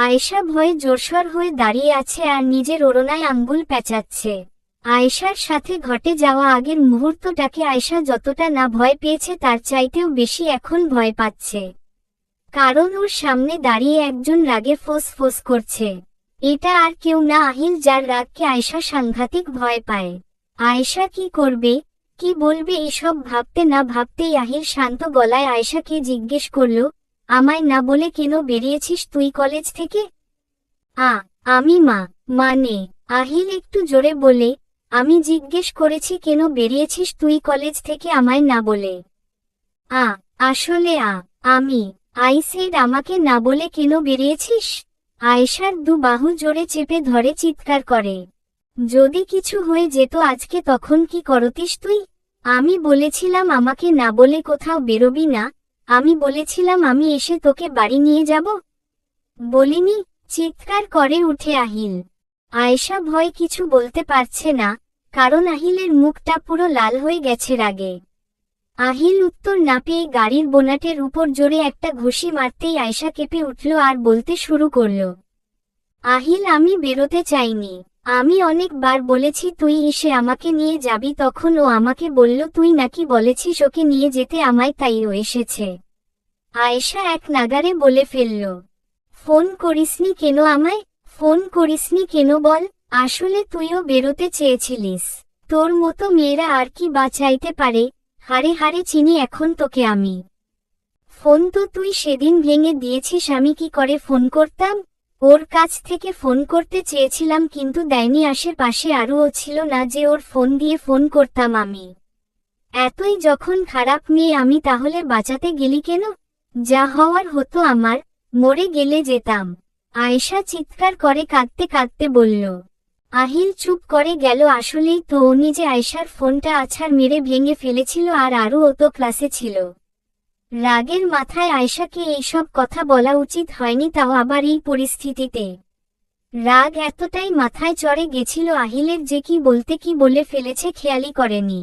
আয়েশা ভয়ে জোরসর হয়ে দাঁড়িয়ে আছে আর নিজের ওড়নায় আঙ্গুল প্যাঁচাচ্ছে। আয়েশার সাথে ঘটে যাওয়া আগের মুহূর্তটাকে আয়েশা যতটা না ভয় পেয়েছে তার চাইতেও বেশি এখন ভয় পাচ্ছে। কারণ ওর সামনে দাঁড়িয়ে একজন রাগে ফোঁস করছে। এটা আর কেউ না, আহিল, যার রাগকে আয়েশা সাংঘাতিক ভয় পায়। আয়েশা কি করবে, কি বলবে এসব ভাবতে না ভাবতেই আহিল শান্ত গলায় আয়েশাকে জিজ্ঞেস করল, আমায় না বলে কেন বেরিয়েছিস তুই কলেজ থেকে? আমি মানে আহিল একটু জোরে বলে, আমি জিজ্ঞেস করেছি কেন বেরিয়েছিস তুই কলেজ থেকে আমায় না বলে। আসলে আমি আইসেড আমাকে না বলে কেন বেরিয়েছিস? আয়েশার দু বাহু জোরে চেপে ধরে চিৎকার করে। যদি কিছু হয়ে যেত আজকে তখন কি করতিস তুই? আমি বলেছিলাম আমাকে না বলে কোথাও বেরোবি না, আমি বলেছিলাম আমি এসে তোকে বাড়ি নিয়ে যাব। বলিনি? চিৎকার করে উঠে আহিল। আয়েশা ভয় কিছু বলতে পারছে না, কারণ আহিলের মুখটা পুরো লাল হয়ে গেছে রাগে। আহিল উত্তর না পেয়ে গাড়ির বোনাটের উপর জোরে একটা ঘুষি মারতেই আয়েশা কেঁপে উঠল আর বলতে শুরু করল, আহিল, আমি বেরোতে চাইনি। আমি অনেকবার বলেছি তুই এসে আমাকে নিয়ে যাবি, তখন ও আমাকে বলল তুই নাকি বলেছিস ওকে নিয়ে যেতে আমায়, তাই ও এসেছে। আয়েশা এক নাগারে বলে ফেলল, ফোন করিসনি কেন আমায়? ফোন করিসনি কেন বল? আসলে তুইও বেরোতে চেয়েছিলিস। তোর মতো মেয়েরা আর কি বা চাইতে পারে? হারে হারে চিনি এখন তোকে আমি। ফোন তো তুই সেদিন ভেঙে দিয়েছিস, আমি কি করে ফোন করতাম? ওর কাছ থেকে ফোন করতে চেয়েছিলাম কিন্তু দেয়নি, আশেপাশে আরও ও ছিল না যে ওর ফোন দিয়ে ফোন করতাম আমি। এতই যখন খারাপ মেয়ে আমি, তাহলে বাঁচাতে গেলি কেন? যা হওয়ার হতো আমার, মরে গেলে যেতাম। আয়েশা চিৎকার করে কাঁদতে কাঁদতে বলল। আহিল চুপ করে গেল। আসলেই তো ও নিজে আয়েশার ফোনটা আছাড় মেরে ভেঙে ফেলেছিল আর আরও ও তো ক্লাসে ছিল। রাগের মাথায় আয়েশাকে এইসব কথা বলা উচিত হয়নি, তাও আবার এই পরিস্থিতিতে। রাগ এতটাই মাথায় চড়ে গেছিল আহিলের যে কি বলতে কি বলে ফেলেছে খেয়ালই করেনি।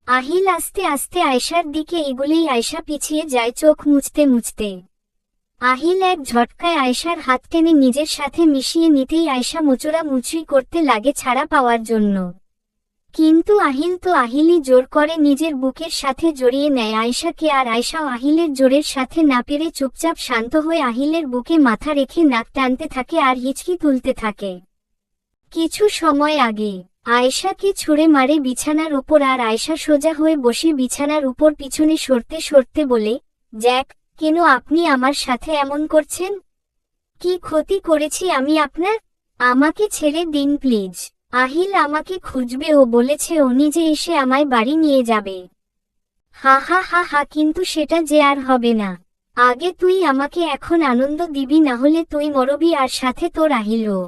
আহিল আস্তে আস্তে আয়েশার দিকে এগুলেই আয়েশা পিছিয়ে যায় চোখ মুছতে মুছতে। আহিল এক ঝটকায় আয়েশার হাত টেনে নিজের সাথে মিশিয়ে নিতেই আয়েশা মোচড়া মুচড়ি করতে লাগে ছাড়া পাওয়ার জন্য। কিন্তু আহিল তো আহিলই জোর করে নিজের বুকের সাথে জড়িয়ে নেয় আয়েশাকে, আর আয়েশাও আহিলের জোরের সাথে না পেরে চুপচাপ শান্ত হয়ে আহিলের বুকে মাথা রেখে নাক টানতে থাকে আর হিচকি তুলতে থাকে। কিছু সময় আগে আয়েশাকে ছুঁড়ে মারে বিছানার উপর, আর আয়েশা সোজা হয়ে বসে বিছানার উপর পিছনে সরতে সরতে বলে, জ্যাক, কেন আপনি আমার সাথে এমন করছেন? কি ক্ষতি করেছি আমি আপনার? আমাকে ছেড়ে দিন প্লিজ। আহিল আমাকে খুঁজবে, ও বলেছে ও নিজে এসে আমায় বাড়ি নিয়ে যাবে। হা হা হা হা, কিন্তু সেটা যে আর হবে না। আগে তুই আমাকে এখন আনন্দ দিবি, না হলে তুই মরবি আর সাথে তোর আহিলও।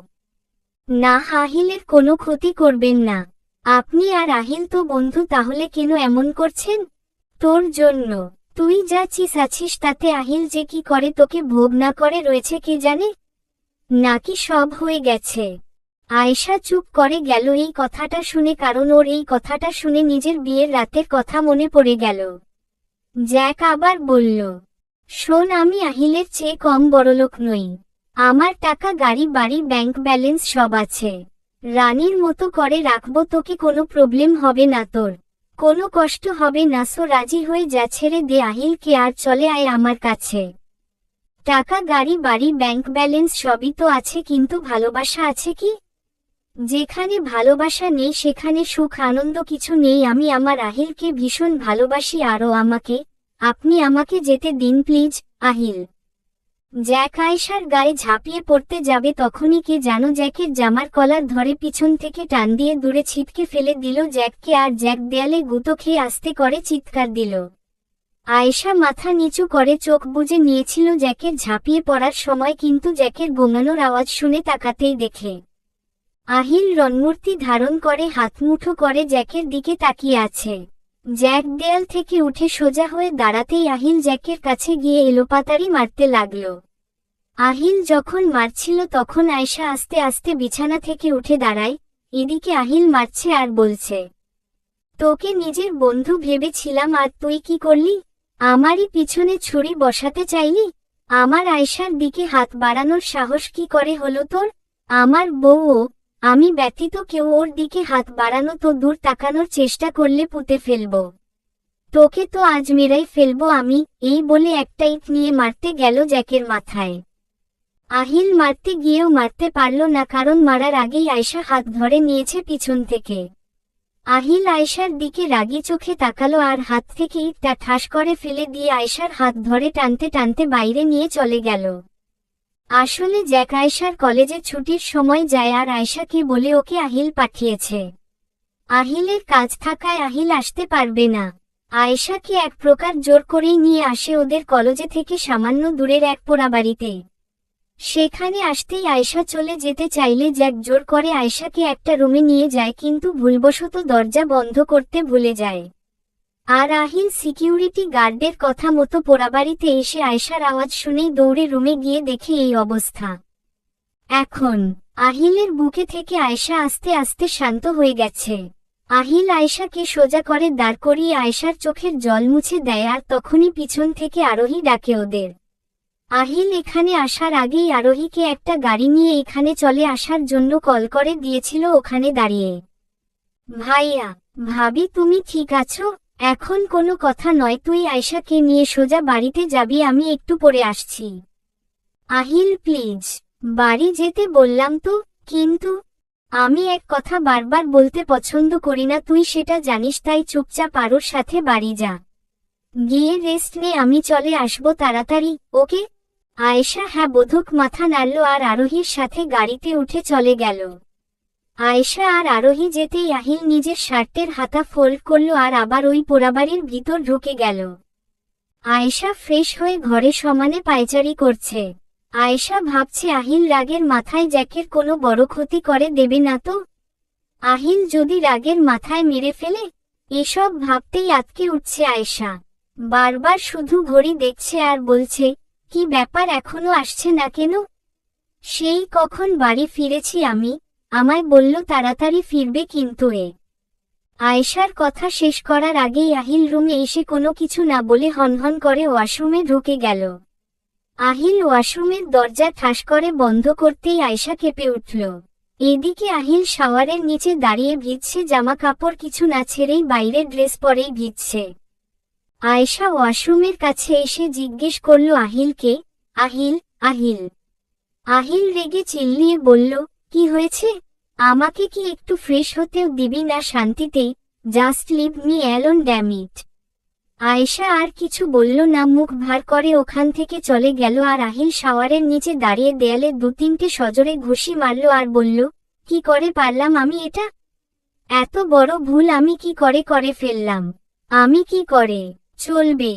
না, আহিলের কোনো ক্ষতি করবেন না। আপনি আর আহিল তো বন্ধু, তাহলে কেন এমন করছেন? তোর জন্য। তুই যা আছিস তাতে আহিল যে কি করে তোকে ভোগ না করে রয়েছে কে জানে? নাকি সব হয়ে গেছে? আয়েশা চুপ করে গেল এই কথাটা শুনে, কারণ ওর এই কথাটা শুনে নিজের বিয়ের রাতের কথা মনে পড়ে গেল। জ্যাক আবার বলল, শোন, আমি আহিলের চেয়ে কম বড়লোক নই। আমার টাকা, গাড়ি, বাড়ি, ব্যাংক ব্যালেন্স সব আছে। রানীর মতো করে রাখবো তোকে, কোনো প্রবলেম হবে না তোর, কোনো কষ্ট হবে না। সো রাজি হয়ে যা, ছেড়ে দে আহিলকে আর চলে আয় আমার কাছে। টাকা, গাড়ি, বাড়ি, ব্যাংক ব্যালেন্স সবই তো আছে, কিন্তু ভালোবাসা আছে কি? যেখানে ভালোবাসা নেই সেখানে সুখ আনন্দ কিছু নেই। আমি আমার আহিলকে ভীষণ ভালোবাসি, আরও আপনি আমাকে যেতে দিন প্লিজ, আহিল। জ্যাক আয়েশার গায়ে ঝাঁপিয়ে পড়তে যাবে তখনই কে যেন জ্যাকের জামার কলার ধরে পিছন থেকে টান দিয়ে দূরে ছিটকে ফেলে দিল জ্যাককে, আর জ্যাক দেয়ালে গুঁতো খেয়ে আস্তে করে চিৎকার দিল। আয়েশা মাথা নিচু করে চোখ বুজে নিয়েছিল জ্যাকের ঝাঁপিয়ে পড়ার সময়, কিন্তু জ্যাকের গোঙানোর আওয়াজ শুনে তাকাতেই দেখে আহিল রণমূর্তি ধারণ করে হাতমুঠো করে জ্যাকের দিকে তাকিয়ে আছে। জ্যাক দেয়াল থেকে উঠে সোজা হয়ে দাঁড়াতেই আহিল জ্যাকের কাছে গিয়ে এলোপাতাড়ি মারতে লাগল। আহিল যখন মারছিল তখন আয়েশা আস্তে আস্তে বিছানা থেকে উঠে দাঁড়ায়। এদিকে আহিল মারছে আর বলছে, তোকে নিজের বন্ধু ভেবেছিলাম আর তুই কি করলি? আমারই পিছনে ছুরি বসাতে চাইলি? আমার আয়শার দিকে হাত বাড়ানোর সাহস কি করে হলো তোর? আমার বউও, আমি ব্যতীত কেউ ওর দিকে হাত বাড়ানো তো দূর তাকানোর চেষ্টা করলে পুঁতে ফেলবো। তোকে তো আজ মেরাই ফেলবো আমি, এই বলে একটা ইট নিয়ে মারতে গেল জ্যাকের মাথায়। আহিল মারতে গিয়েও মারতে পারল না, কারণ মারার আগেই আয়শা হাত ধরে নিয়েছে পিছন থেকে। আহিল আয়শার দিকে রাগী চোখে তাকালো আর হাত থেকে ইটটা ঠাস করে ফেলে দিয়ে আয়শার হাত ধরে টানতে টানতে বাইরে নিয়ে চলে গেল। আসলে জ্যাক আয়শার কলেজে ছুটির সময় যায় আর আয়শাকে বলে ওকে আহিল পাঠিয়েছে। আহিলের কাজ থাকায় আহিল আসতে পারবে না। আয়শাকে এক প্রকার জোর করেই নিয়ে আসে ওদের কলেজে থেকে সামান্য দূরের এক পোড়াবাড়িতে। সেখানে আসতেই আয়শা চলে যেতে চাইলে জ্যাক জোর করে আয়শাকে একটা রুমে নিয়ে যায়, কিন্তু ভুলবশত দরজা বন্ধ করতে ভুলে যায়। আর আহিল সিকিউরিটি গার্ডের কথা মতো পোড়াবাড়িতে এসে আয়শার আওয়াজ শুনেই দৌড়ে রুমে গিয়ে দেখে এই অবস্থা। এখন আহিলের বুকে থেকে আয়শা আস্তে আস্তে শান্ত হয়ে গেছে। আহিল আয়শাকে সোজা করে দাঁড় করিয়ে আয়শার চোখের জল মুছে দেয় আর তখনই পিছন থেকে আরোহী ডাকে ওদের। আহিল এখানে আসার আগেই আরোহীকে একটা গাড়ি নিয়ে এখানে চলে আসার জন্য কল করে দিয়েছিল ওখানে দাঁড়িয়ে। ভাইয়া, ভাবি তুমি ঠিক আছো? এখন কোনো কথা নয়, তুই আয়শাকে নিয়ে সোজা বাড়িতে যাবি, আমি একটু পরে আসছি। আহিল প্লিজ, বাড়ি যেতে বললাম তো। কিন্তু আমি এক কথা বারবার বলতে পছন্দ করি না, তুই সেটা জানিস, তাই চুপচাপ আরোর সাথে বাড়ি যা। গিয়ে রেস্ট নে, আমি চলে আসবো তাড়াতাড়ি, ওকে? আয়েশা হ্যাঁ বোধক মাথা নাড়ল আর আরোহীর সাথে গাড়িতে উঠে চলে গেল। আয়েশা আর আরোহী যেতেই আহিল নিজের শার্টের হাতা ফোল্ড করল আর আবার ওই পোড়াবাড়ির ভিতর ঢুকে গেল। আয়েশা ফ্রেশ হয়ে ঘরে সমানে পায়চারি করছে। আয়েশা ভাবছে আহিল রাগের মাথায় জ্যাকের কোনো বড় ক্ষতি করে দেবে না তো? আহিল যদি রাগের মাথায় মেরে ফেলে? এসব ভাবতেই আটকে উঠছে আয়েশা। বারবার শুধু ঘড়ি দেখছে আর বলছে, কি ব্যাপার এখনো আসছে না কেন? সেই কখন বাড়ি ফিরেছি আমি, আমায় বলল তাড়াতাড়ি ফিরবে, কিন্তু আয়েশার কথা শেষ করার আগেই আহিল রুমে এসে কোনো কিছু না বলে হনহন করে ওয়াশরুমে ঢুকে গেল। আহিল ওয়াশরুমের দরজা ঠাস করে বন্ধ করতেই আয়েশা কেঁপে উঠল। এদিকে আহিল শাওয়ারের নিচে দাঁড়িয়ে ভিজছে জামা কাপড় কিছু না ছেড়েই বাইরের ড্রেস পরেই ভিজছে। আয়েশা ওয়াশরুমের কাছে এসে জিজ্ঞেস করল আহিলকে, আহিল, আহিল। আহিল রেগে চিল্লিয়ে বলল, কি হয়েছে? আমাকে কি একটু ফ্রেশ হতেও দিবি না শান্তিতেই? Just leave me alone damn it. Ayesha আর কিছু বলল না, মুখ ভার করে ওখান থেকে চলে গেল আর আহিল শাওয়ারের নিচে দাঁড়িয়ে দেয়ালে 2-3টে সজোরে ঘুষি মারল আর বলল, কি করে পারলাম আমি এটা? এত বড় ভুল আমি কি করে ফেললাম? আমি কি করে? চলবে।